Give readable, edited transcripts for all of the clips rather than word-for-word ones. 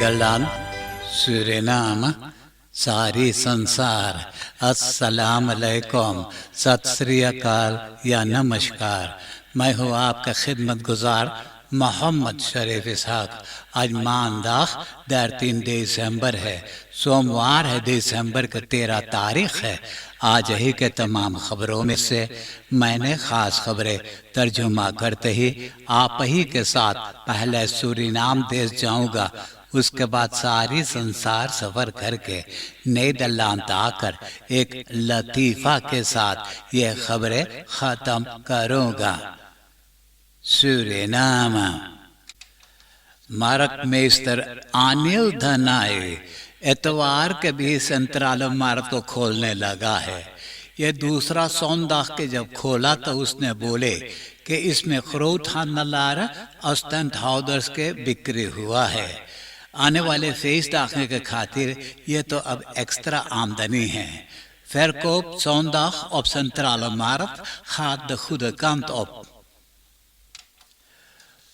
Netherlands, Suriname, सारी संसार, अस्सलाम अलैकुम, सत श्री अकाल या नमस्कार। मैं हूँ आपका खिदमत गुजार मोहम्मद शरीफ इसहाक। आज मानदाख 13 दिसंबर है, सोमवार है, दिसंबर का 13 तारीख है। आज ही के तमाम खबरों में से मैंने खास खबरें तर्जुमा करते ही आप ही के साथ पहले सूरीनाम देश जाऊंगा, उसके बाद सारी संसार सफर करके नीदरलैंड आकर एक लतीफ़ा के साथ ये खबरें ख़त्म करूँगा। सूरीनाम। मार्कमेस्टर अनिल धनाई एतवार के भी सेंट्रल मार्ग को खोलने लगा है। ये दूसरा सोमवार के जब खोला तो उसने बोले कि इसमें ख्रोथानलार अस्टेंट हाउडर्स के बिक्री हुआ है। आने वाले फेस दाखने के खातिर ये तो अब एक्स्ट्रा आमदनी है। Verkoop zondag op Centrale Markt gaat de goede kant op.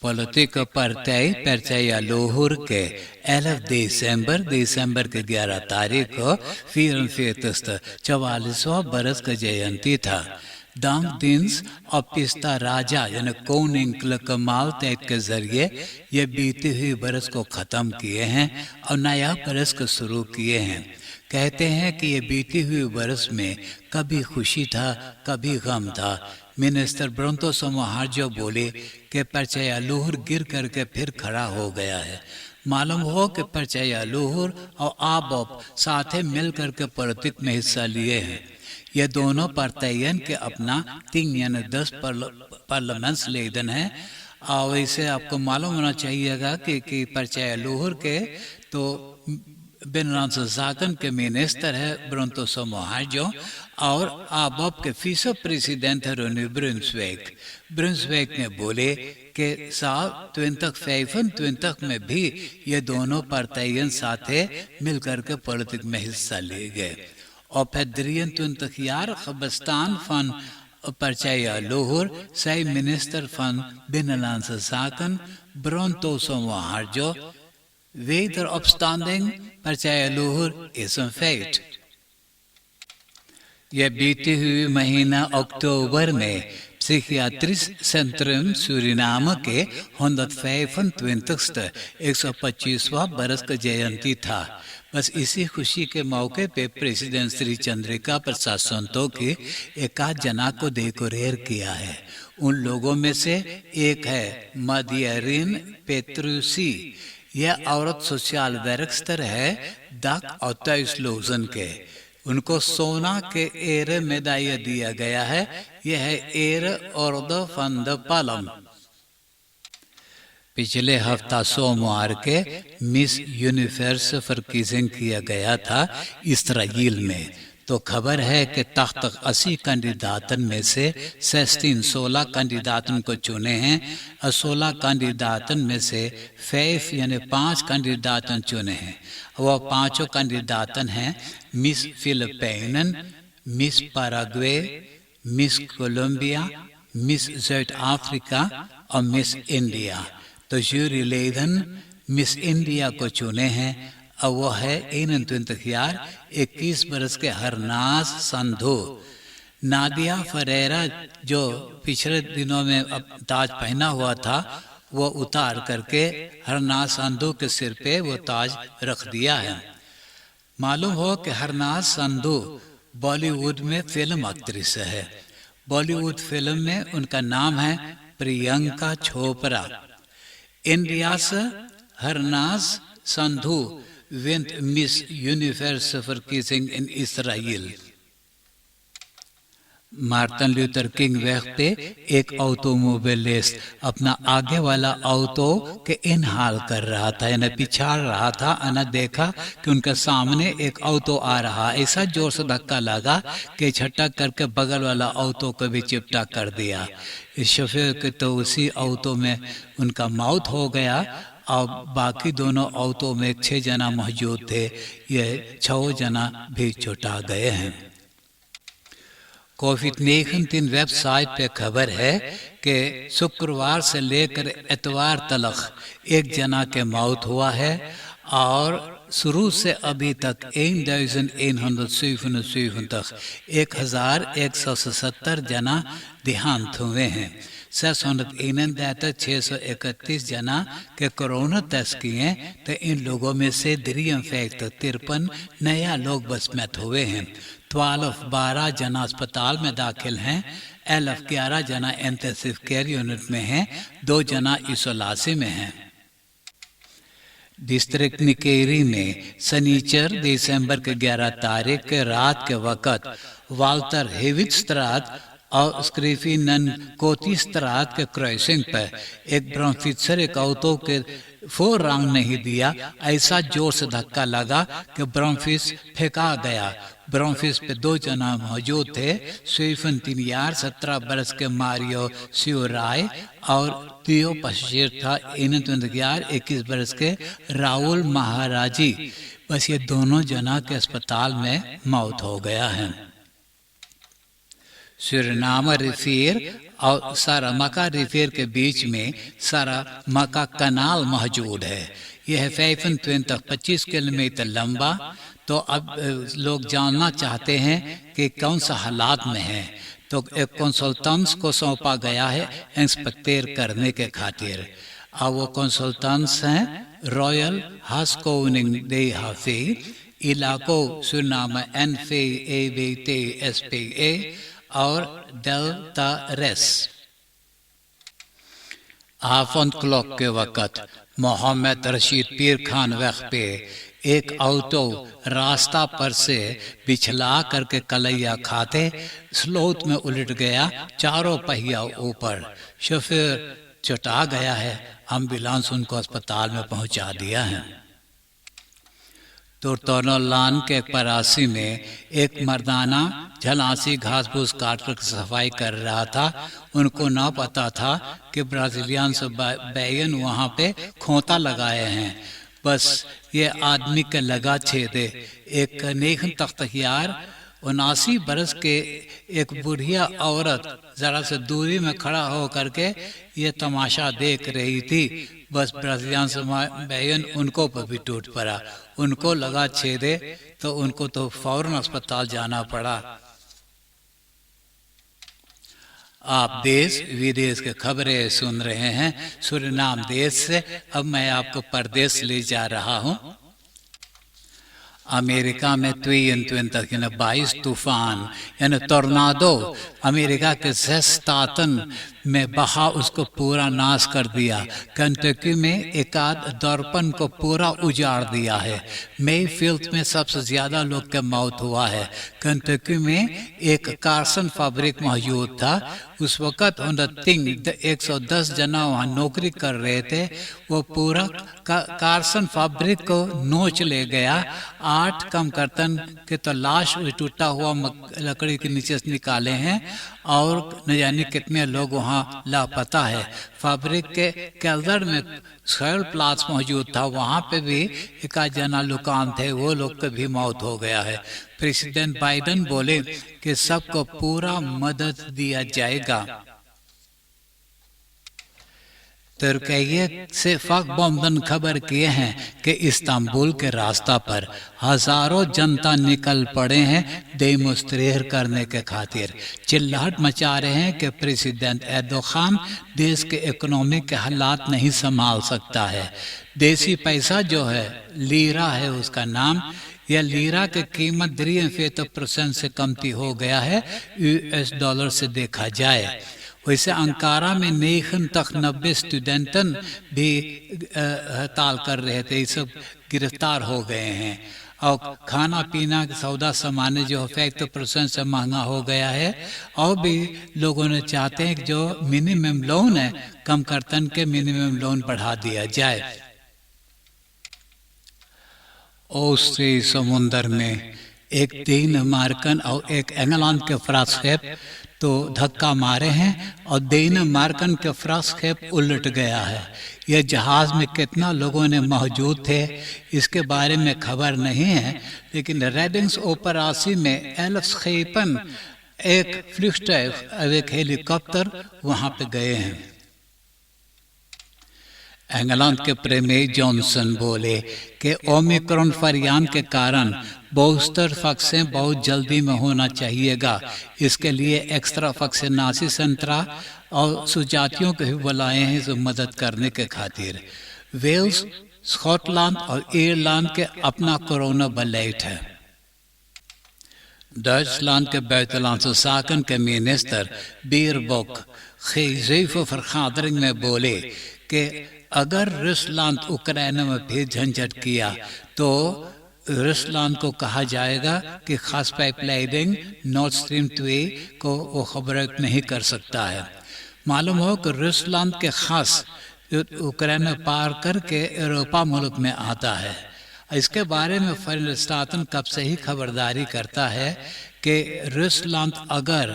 Politieke partij Partij Lahore के 11 दिसंबर के 11 तारीख को 44वां बरस का जयंती था। दाम दिन्स और पिस्ता राजा यानी कोनिंकल कमाल तैत के जरिए ये बीती हुई बरस को ख़त्म किए हैं और नया बरस को शुरू किए हैं। कहते हैं कि ये बीती हुई बरस में कभी खुशी था, कभी गम था। मिनिस्टर ब्रंतो समाहार्जो बोले कि पर्चाया लोहर गिर करके फिर खड़ा हो गया है। मालूम हो कि पर्चाया लोहर और आबोप साथे मिल करके पॉलिटिक में हिस्सा लिए हैं। ये दोनों पार्टियां के अपना 3 यानी 10 पार्लियामेंट्स लेदन है। और इसे आपको मालूम होना चाहिएगा कि पर्चाया लोहर के तो बिनरान साकन के मिनिस्टर है ब्रंतो समाहार्जो और आबोप के फीसो प्रेसिडेंट है रोनी ब्रुंसवेक ने बोले कि साल 2025 में भी ये दोनों पार्टियां साथे मिलकर के पॉलिटिक में हिस्सा ले गए। और फेडरियन 20 jaar gebestaan van Partij Lahore zei minister van Binnenlandse Zaken Bronto समाहार्जो, wederopstanding Partij Lahore is een feit। यह बीते हुए महीना अक्टूबर में Psychiatrisch Centrum सूरीनाम के 125वां बरस का जयंती था। बस इसी खुशी के मौके पे प्रेसिडेंट श्री चंद्रिका प्रसाद संतोखी एक आध जना को डेकोरेट किया है। उन लोगों में से एक है मदियरिन पेट्रूसी। यह औरत सोशल वर्कस्टर है दाक और 23 लोजन के। उनको सोना के एर मेदाइया दिया गया है। यह है एर ऑर्ड फन द पालम। पिछले हफ्ता सोमवार के मिस यूनिवर्स फर्कीजिंग किया गया था इस्राइल में। तो खबर है कि तख्त 80 कैंडिदातन में से 16 कैंडिदातन को चुने हैं और 16 कैंडिदातन में से 5 यानी 5 कैंडिदातन चुने हैं। वह 5 कैंडिदातन हैं Miss Philippine, Miss Paraguay, Miss Colombia, Miss South Africa और मिस इंडिया। तो जूरी लेदन मिस इंडिया को चुने हैं और वह है 21 बरस के हरनाज संधू। नादिया फरेरा जो पिछले दिनों में अब ताज पहना हुआ था वो उतार करके हरनाज संधू के सिर पे वो ताज रख दिया है। मालूम हो कि हरनाज संधू बॉलीवुड में फिल्म एक्ट्रेस है। बॉलीवुड फिल्म में उनका नाम है Priyanka Chopra. India's Harnaaz Sandhu went Miss Universe verkiezing in Israel। Martin Luther king वेग पे एक ऑटोमोबिलिस्ट अपना आगे वाला ऑटो के इनहाल कर रहा था, यानी पिछाड़ रहा था। और देखा कि उनके सामने एक ऑटो आ रहा। ऐसा जोर से धक्का लगा कि झटक करके बगल वाला ऑटो को भी चिपटा कर दिया। इस शोफर के तो उसी ऑटो में उनका मौत हो गया और बाकी दोनों ऑटो में 6 जना मौजूद थे। ये 6 जना भी छुटा गए हैं। कोविड-19 वेबसाइट पे खबर है कि शुक्रवार से लेकर इतवार तक 1 जना के मौत हुआ है और शुरू से अभी तक 1177 1177 जना देहांत हुए हैं। 631 जना के कोरोना टेस्ट किए तो इन लोगों में से 53 नया लोग बस मृत हुए हैं। 12 जना अस्पताल में दाखिल हैं। 11 जना इंटेंसिव केयर यूनिट में हैं। 2 जना इसोलासी में हैं। डिस्ट्रिक्ट निकेरी में सनीचर दिसंबर के 11 तारीख के रात के वक़्त वाल्टर हेविट्स्ट्रात और स्क्रीफिनन कोतिस्ट्रात के क्रॉसिंग पर एक ब्रह्मफित्सर एक ऑटो के फोर रंग नहीं दिया, ऐसा जोर से धक्का लगा कि ब्रह्मफिस फेंका गया। ब्रह्मफिस पे 2 जना मौजूद थे। स्वीफन 17 बरस के मारियो सियोराय और थियो पशीर था 21 बरस के राहुल महाराजी। बस ये दोनों जना के अस्पताल में मौत हो गया है। सुरनामा रिफियर और सारामका रिफियर के बीच में सारामका कनाल मौजूद है। यह 25 किलोमीटर लंबा। तो अब लोग जानना चाहते हैं कि कौन सा हालात में है, तो एक कंसल्टेंट्स को सौंपा गया है इंस्पेक्टर करने के खातिर। और वो कंसल्टेंट्स हैं रॉयल हास्कोनिंग दे हाफी, इलाको सुरनामा NFABTSPA और डेल्टा रेस। आफन क्लॉक के वक़्त मोहम्मद रशीद पीर खान वक्त पे एक ऑटो रास्ता पर से पिछला करके कलैया खाते स्लोथ में उलट गया। 4 पहिया ऊपर। शोफर चटा गया है। एम्बुलेंस उनको अस्पताल में पहुंचा दिया है। तुर्तोनोलान के परासी में एक मर्दाना झलासी घास फूस काट कर सफाई कर रहा था। उनको न पता था कि ब्राजीलियन से बैगन वहाँ पे खोता लगाए हैं। बस ये आदमी के लगा छेदे। एक नेक तख्तियार 79 बरस के एक बुढ़िया औरत जरा से दूरी में खड़ा हो करके ये तमाशा देख रही थी। बस ब्राजीलियन से बैगन उनको पर भी टूट पड़ा। उनको लगा छेदे तो उनको तो फौरन अस्पताल जाना पड़ा। आप देश विदेश के खबरें सुन रहे हैं सूरीनाम देश से। अब मैं आपको परदेश ले जा रहा हूँ। अमेरिका में 22 तूफान यानी टोर्नाडो अमेरिका के स्टातन में बहा उसको पूरा नाश कर दिया। कंटकी में एकाध दर्पण को पूरा उजाड़ दिया है। मेफील्ड में सबसे ज्यादा लोग का मौत हुआ है। कंटकी में एक कार्सन फैब्रिक मौजूद था। उस वक़्त 110 जना वहाँ नौकरी कर रहे थे। वो पूरा कार्सन फैब्रिक को नोच ले गया। 8 कम कर्तन के तो लाश टूटा हुआ लकड़ी के नीचे से निकाले हैं और न जाने कितने लोग वहाँ लापता है। फैब्रिक के कैलर में सोयल प्लाट्स मौजूद था। वहाँ पे भी 1 जना लुकान थे। वो लोग का भी मौत हो गया है। प्रेसिडेंट बाइडेन बोले कि सबको पूरा मदद दिया जाएगा। तुर्की से फक बमदन खबर किए हैं कि इस्तांबुल के रास्ता पर हजारों जनता निकल पड़े हैं डेमोस्ट्रेट करने के खातिर। चिल्लाहट मचा रहे हैं कि प्रेसिडेंट एर्दोगान देश के इकोनॉमी के हालात नहीं संभाल सकता है। देसी पैसा जो है लीरा है उसका नाम, यह लीरा की कीमत 3% से कमती हो गया है US डॉलर से देखा जाए। वैसे अंकारा में 90 स्टूडेंटन भी हड़ताल कर रहे थे। ये सब गिरफ्तार हो गए हैं। और खाना पीना सौदा सामान जो 50% से महंगा हो गया है। और भी लोगों ने चाहते हैं कि जो मिनिमम लोन है कम कर्तन के मिनिमम लोन बढ़ा दिया जाए। ओसी समुंदर में एक डेनमार्कन और एक इंग्लैंड के फ्रास्केप तो धक्का मारे हैं और डेनमार्कन के फ्रास्केप उलट गया है। यह जहाज में कितना लोगों ने मौजूद थे इसके बारे में खबर नहीं है, लेकिन रेडिंग्स ओपरासी में एल्फ्स्खेपन एक फ्लुगस्टाफ एक हेलीकॉप्टर वहां पे गए हैं। इंग्लैंड के प्रेमी जॉनसन बोले कि ओमिक्रॉन वेरिएंट के कारण बूस्टर वैक्सीन बहुत जल्दी में होना चाहिएगा। इसके लिए एक्स्ट्रा वैक्सीनासी सेंटर और सुजातियों को भी बुलाए हैं जो मदद करने के खातिर। वेल्स, स्कॉटलैंड और आयरलैंड के अपना कोरोना बलेट है। Duitsland के buitenlandse zaken के मिनिस्टर बीरबॉक gegeven vergadering में बोले कि अगर रूसलैंड यूक्रेन में भी झंझट किया तो रूसलैंड को कहा जाएगा कि खास पाइपलाइनिंग नॉर्थ स्ट्रीम 2 को वो खबर नहीं कर सकता है। मालूम हो कि रूसलैंड के खास यूक्रेन पार करके यूरोपा मुल्क में आता है। इसके बारे में फिलिस्तीन कब से ही खबरदारी करता है कि रूसलैंड अगर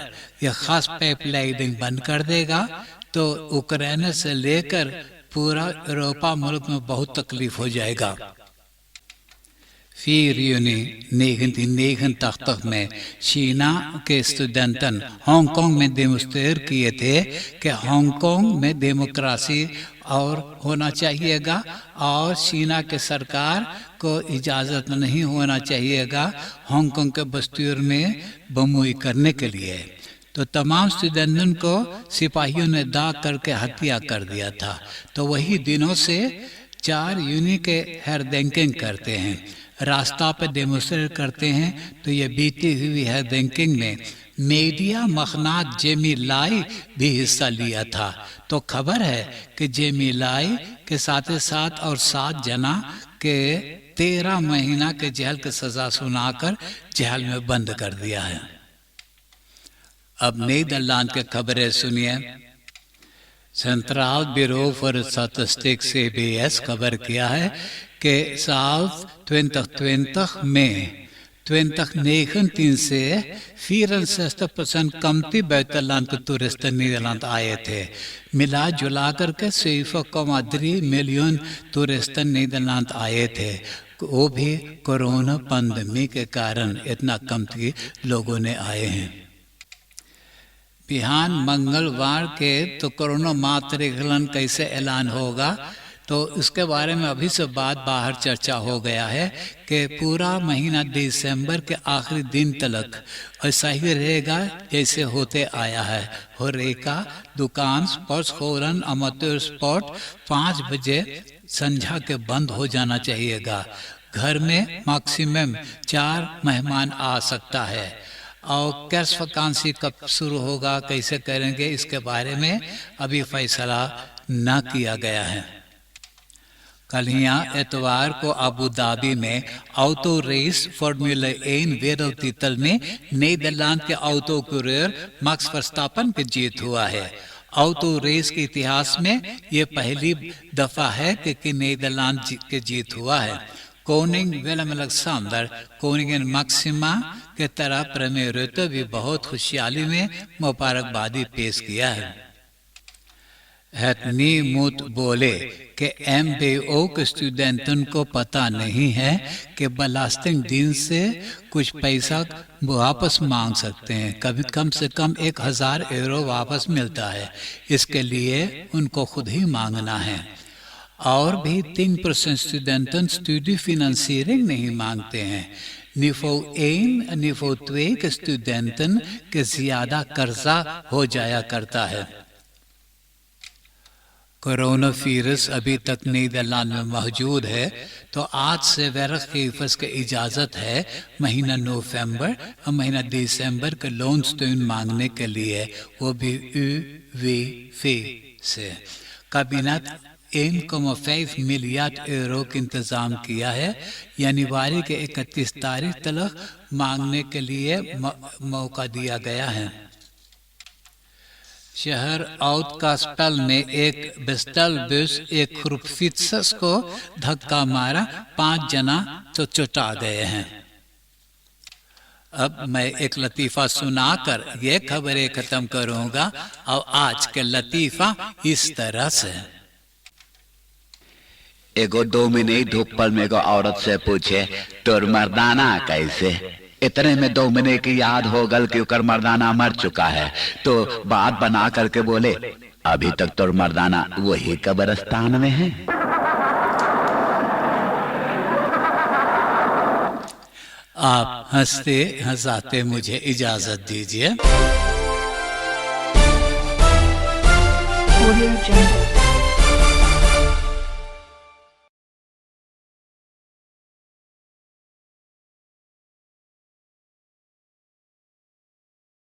यह खास पाइपलाइनिंग बंद कर देगा तो यूक्रेन से लेकर पूरा यूरोपा मुल्क में बहुत तकलीफ हो जाएगा। 4 juni 1989 में चीना के स्टूडेंटन हांगकांग में डेमोन्स्ट्रेट किए थे कि हांगकांग में डेमोक्रेसी और होना चाहिएगा और चीना के सरकार को इजाज़त नहीं होना चाहिएगा हांगकांग के बस्तियों में बमोई करने के लिए। तो तमाम स्टूडेंटों को सिपाहियों ने दाग करके हत्या कर दिया था। तो वही दिनों से 4 juni के हेरडेंकिंग करते हैं, रास्ता पे डेमोन्स्ट्रेट करते हैं। तो ये बीती हुई हेरडेंकिंग में मीडिया मखनात जेमी लाई भी हिस्सा लिया था। तो खबर है कि जेमी लाई के साथ और 7 जना के 13 महीना के जेल की सजा सुनाकर जेल में बंद कर दिया है। अब नीदरलैंड के खबरें सुनिए। Central bureau for statistics CBS खबर किया है कि साल 2020 में 2019 से 64% कमती buitenland के टूरिस्ट नीदरलैंड आए थे। मिला जुला करके 7,3 मिलियन टूरिस्ट नीदरलैंड आए थे। वो भी कोरोना पैंडेमिक के कारण इतना कमती लोगों ने आए हैं। बिहान मंगलवार के तो कोरोना मातृगलन कैसे ऐलान होगा तो इसके बारे में अभी से बात बाहर चर्चा हो गया है कि पूरा महीना दिसंबर के आखिरी दिन तक ऐसा ही रहेगा जैसे होते आया है। होरेका दुकान स्पोर्ट्स खोरन अमतुर स्पॉट 5 बजे संध्या के बंद हो जाना चाहिएगा। घर में मैक्सिमम 4 मेहमान आ सकता है। और कैश वैकेंसी कब शुरू होगा, कैसे करेंगे, इसके बारे में अभी फैसला न किया गया है। कल यहाँ एतवार को अबू धाबी में ऑटो रेस फॉर्मूला 1 वेरल तितल में नीदरलैंड के ऑटो कुरियर मैक्स वर्स्टापन की जीत हुआ है। ऑटो रेस के इतिहास में ये पहली दफा है कि नीदरलैंड के जीत हुआ है। Koenig Willem Alexander Koenig and maxima के तरफ प्रीमियर रुतो भी बहुत खुशहाली में मुबारकबादी पेश किया है। हैटनी मूत बोले कि MBO के स्टूडेंटों को पता नहीं है कि ब्लास्टिंग दिन से कुछ पैसा वापस मांग सकते हैं। कभी कम से कम 1,000 यूरो वापस मिलता है। इसके लिए उनको खुद ही मांगना है। और भी 3% स्टूडेंटन स्टडी फिनेंसियरिंग नहीं मांगते हैं। निफो 1 निफो 2 के स्टूडेंटन के ज्यादा कर्जा हो जाया करता है। कोरोना वायरस अभी तक नीदरलैंड में मौजूद है। तो आज से वेरिफिकेशन की इजाज़त है महीना नवंबर और महीना दिसंबर के लोन स्टोन मांगने के लिए, वो भी UWV से। कैबिनेट 1,5 मिलियन यूरो का इंतजाम किया है। जनवरी के 31 तारीख तक मांगने के लिए मौका दिया गया है। शहर आउटकास्टल में एक बेस्टल बस एक क्रूफिक्स को धक्का मारा, 5 जना तो चुटा गए हैं। अब मैं एक लतीफ़ा सुनाकर ये खबरें खत्म करूंगा और आज के लतीफ़ा इस तरह से। एगो 2 मिनट धूप पर में एगो औरत से पूछे तोर मर्दाना कैसे। इतने में 2 मिनट की याद हो गल कि उकर मर्दाना मर चुका है। तो बात बना करके बोले अभी तक तो मर्दाना वही कब्रिस्तान में है। आप हंसते हंसाते मुझे इजाजत दीजिए। Audio Jungle.